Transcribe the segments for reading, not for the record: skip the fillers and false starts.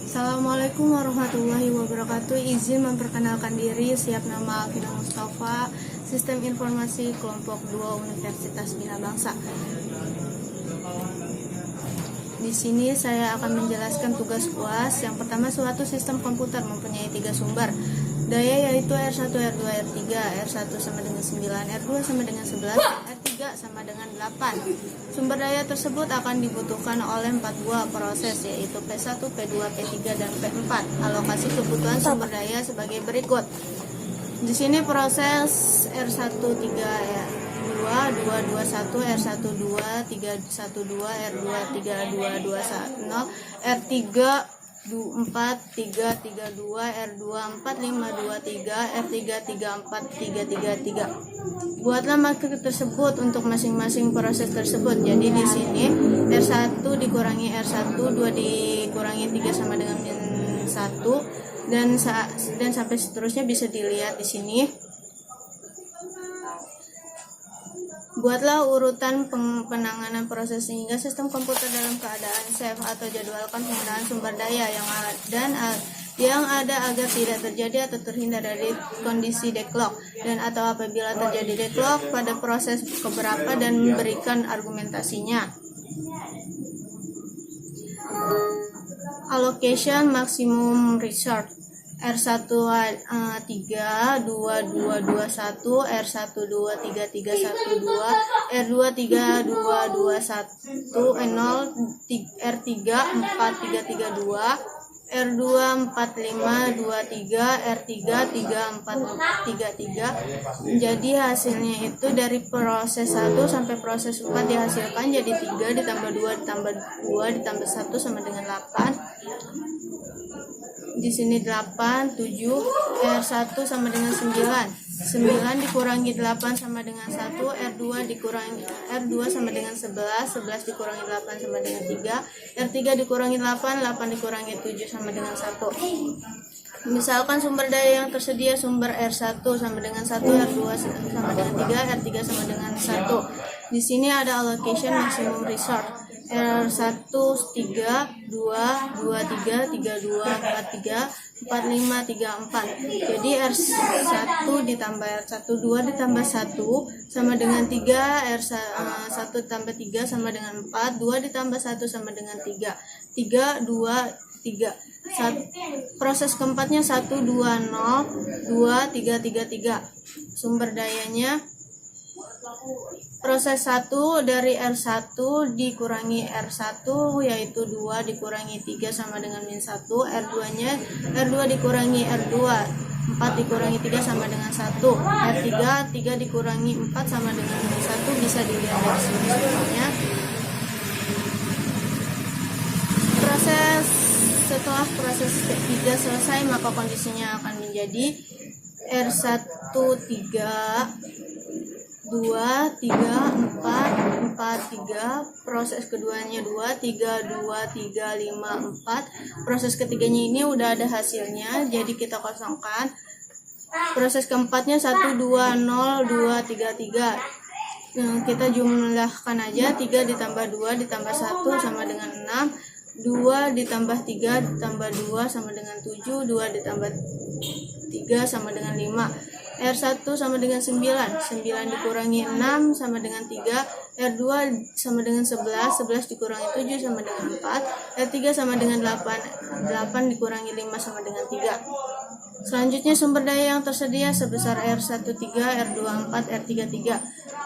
Assalamualaikum warahmatullahi wabarakatuh. Izin memperkenalkan diri, siap nama Alvina Mustafa, Sistem Informasi Kelompok 2 Universitas Bina Bangsa. Di sini saya akan menjelaskan tugas UAS. Yang pertama, suatu sistem komputer mempunyai 3 sumber daya, yaitu R1, R2, R3. R1 sama dengan 9, R2 sama dengan 11, R3 sama dengan 8. Sumber daya tersebut akan dibutuhkan oleh 4 buah proses, yaitu P1, P2, P3, dan P4. Alokasi kebutuhan sumber daya sebagai berikut. Di sini proses R1 3, R2 2 2 1, R1 2 3 1 2, R2 3 2 2 1 0, R3 4 3 3 2, R2 4 5 2 3, R3 3 4 3 3 3. Buatlah matriks tersebut untuk masing-masing proses tersebut. Jadi di sini R1 dikurangi R1, 2 dikurangi 3 sama dengan -1, dan sampai seterusnya bisa dilihat di sini. Buatlah urutan penanganan proses sehingga sistem komputer dalam keadaan safe, atau jadwalkan penggunaan sumber daya yang ada agar tidak terjadi atau terhindar dari kondisi deadlock, dan atau apabila terjadi deadlock pada proses keberapa, dan memberikan argumentasinya. Allocation maximum resource R1 3 2 2 2 1, R1 2 3 3 1 2, R2 3 2 2 1 0, R3 4 3 3 2, R2 4 5 2 3, R3 3 4 3 3. Jadi hasilnya itu dari proses 1 sampai proses 4 dihasilkan jadi 3 ditambah 2 ditambah 2 ditambah 1 sama dengan 8. Di sini 8, 7, R1 sama dengan 9. 9 dikurangi 8 sama dengan 1, R2 sama dengan 11, 11 dikurangi 8 sama dengan 3, R3 dikurangi 8, 8 dikurangi 7 sama dengan 1. Misalkan sumber daya yang tersedia sumber R1 sama dengan 1, R2 sama dengan 3, R3 sama dengan 1. Di sini ada allocation maximum resource. R1 3 2 2 3 3 2 4 3 4 5 3 4. Jadi R1 ditambah R1 2 ditambah 1 sama dengan 3, R1 ditambah 3 sama dengan 4, 2 ditambah 1 sama dengan 3, 3 2 3. Proses keempatnya 1 2 0 2 3 3 3. Sumber dayanya proses 1 dari R1 dikurangi R1, yaitu 2 dikurangi 3 sama dengan -1, R2 dikurangi R2, 4 dikurangi 3 sama dengan 1, R3 3 dikurangi 4 sama dengan -1, bisa dilihat dari sini semuanya. Setelah proses ketiga selesai, maka kondisinya akan menjadi R1 3 2 3 4 4 3, proses keduanya 2 3 2 3 5 4. Proses ketiganya ini udah ada hasilnya, jadi kita kosongkan. Proses keempatnya 1 2 0 2 3 3. Kita jumlahkan aja, 3 ditambah 2 ditambah 1 sama dengan 6, 2 ditambah 3 ditambah 2 sama dengan 7, 2 ditambah 3 sama dengan 5. R1 sama dengan 9, 9 dikurangi 6 sama dengan 3, R2 sama dengan 11, 11 dikurangi 7 sama dengan 4, R3 sama dengan 8, 8 dikurangi 5 sama dengan 3. Selanjutnya sumber daya yang tersedia sebesar R1 3, R2 4, R3 3.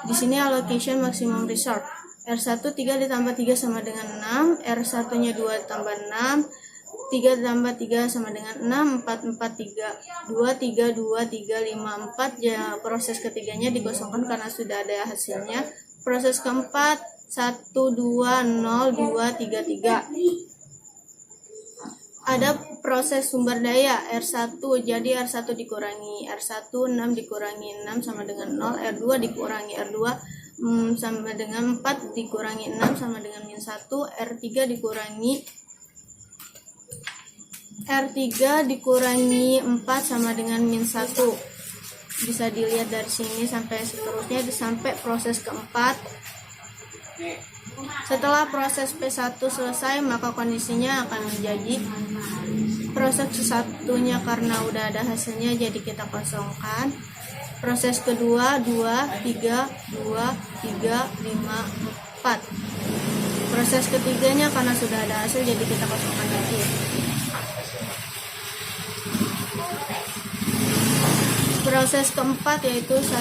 Di sini allocation maximum resource. R1 3 ditambah 3 sama dengan 6, R1-nya 2 ditambah 6, 3 tambah 3 sama dengan 6, 4 4 3 2 3 2 3 5 4. Ya, proses ketiganya dikosongkan karena sudah ada hasilnya. Proses keempat 1 2 0 2 3 3. Ada proses sumber daya R1, jadi R1 dikurangi R1, 6 dikurangi 6 sama dengan 0, R2 dikurangi R2 sama dengan 4 dikurangi 6 sama dengan -1, R3 dikurangi 4 sama dengan -1. Bisa dilihat dari sini sampai seterusnya, sampai proses keempat. Setelah proses P1 selesai, maka kondisinya akan menjadi proses satunya karena udah ada hasilnya jadi kita kosongkan. Proses kedua 2, 3, 2, 3, 5, 4. Proses ketiganya karena sudah ada hasil jadi kita kosongkan lagi. Proses keempat yaitu 1, 2, 0,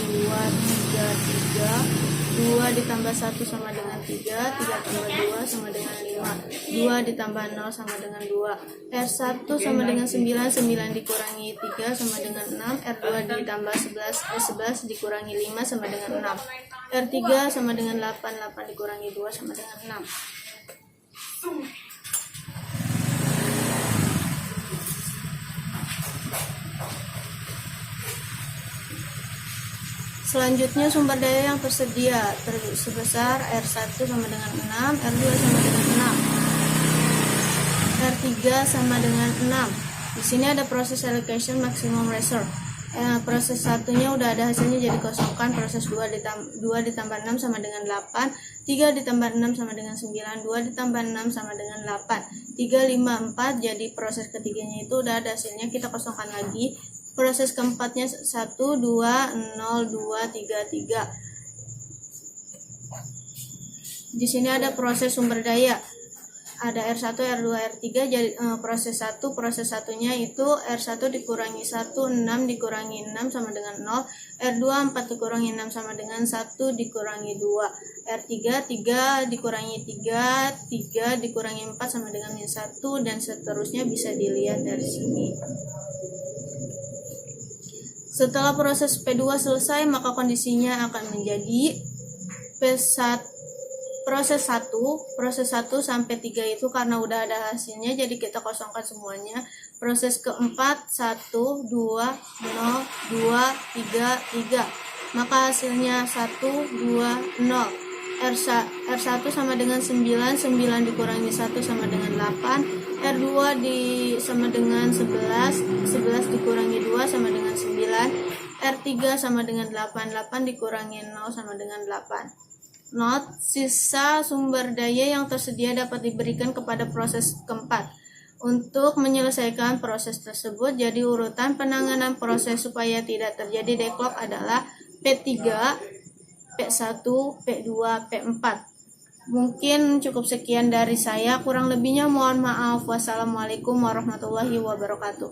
2, 3, 3, 2 ditambah 1 sama dengan 3, 3 tambah 2 sama dengan 5, 2 ditambah 0 sama dengan 2, R1 sama dengan 9, 9 dikurangi 3 sama dengan 6, R2 ditambah 11, 11 dikurangi 5 sama dengan 6, R3 sama dengan 8, 8 dikurangi 2 sama dengan 6. Selanjutnya sumber daya yang tersedia sebesar R1 sama dengan 6, R2 sama dengan 6, R3 sama dengan 6. Di sini ada proses allocation maximum reserve. Proses satunya udah ada hasilnya jadi kosongkan. Proses 2 ditambah 6 sama dengan 8, 3 ditambah 6 sama dengan 9, 2 ditambah 6 sama dengan 8, 3, 5, 4. Jadi proses ketiganya itu udah ada hasilnya, kita kosongkan lagi. Proses keempatnya 1, 2, 0, 2, 3, 3. Di sini ada proses sumber daya. Ada R1, R2, R3. Jadi proses 1, proses satunya itu R1 dikurangi 1, 6 dikurangi 6 sama dengan 0. R2 4 dikurangi 6 sama dengan 1 dikurangi 2. R3 3 dikurangi 3, 3 dikurangi 4 sama dengan 1 dan seterusnya bisa dilihat dari sini. Setelah proses P2 selesai, maka kondisinya akan menjadi P1, proses 1 sampai 3 itu karena udah ada hasilnya, jadi kita kosongkan semuanya. Proses keempat 1, 2, 0, 2, 3, 3. Maka hasilnya 1, 2, 0. R1 sama dengan 9, 9 dikurangi 1 sama dengan 8, R2 sama dengan 11, 11 dikurangi 2 sama dengan 9, R3 sama dengan 8, 8 dikurangi 0 sama dengan 8. Note, sisa sumber daya yang tersedia dapat diberikan kepada proses keempat. Untuk menyelesaikan proses tersebut, jadi urutan penanganan proses supaya tidak terjadi deadlock adalah P3, P1, P2, P4. Mungkin cukup sekian dari saya, kurang lebihnya mohon maaf. Wassalamualaikum warahmatullahi wabarakatuh.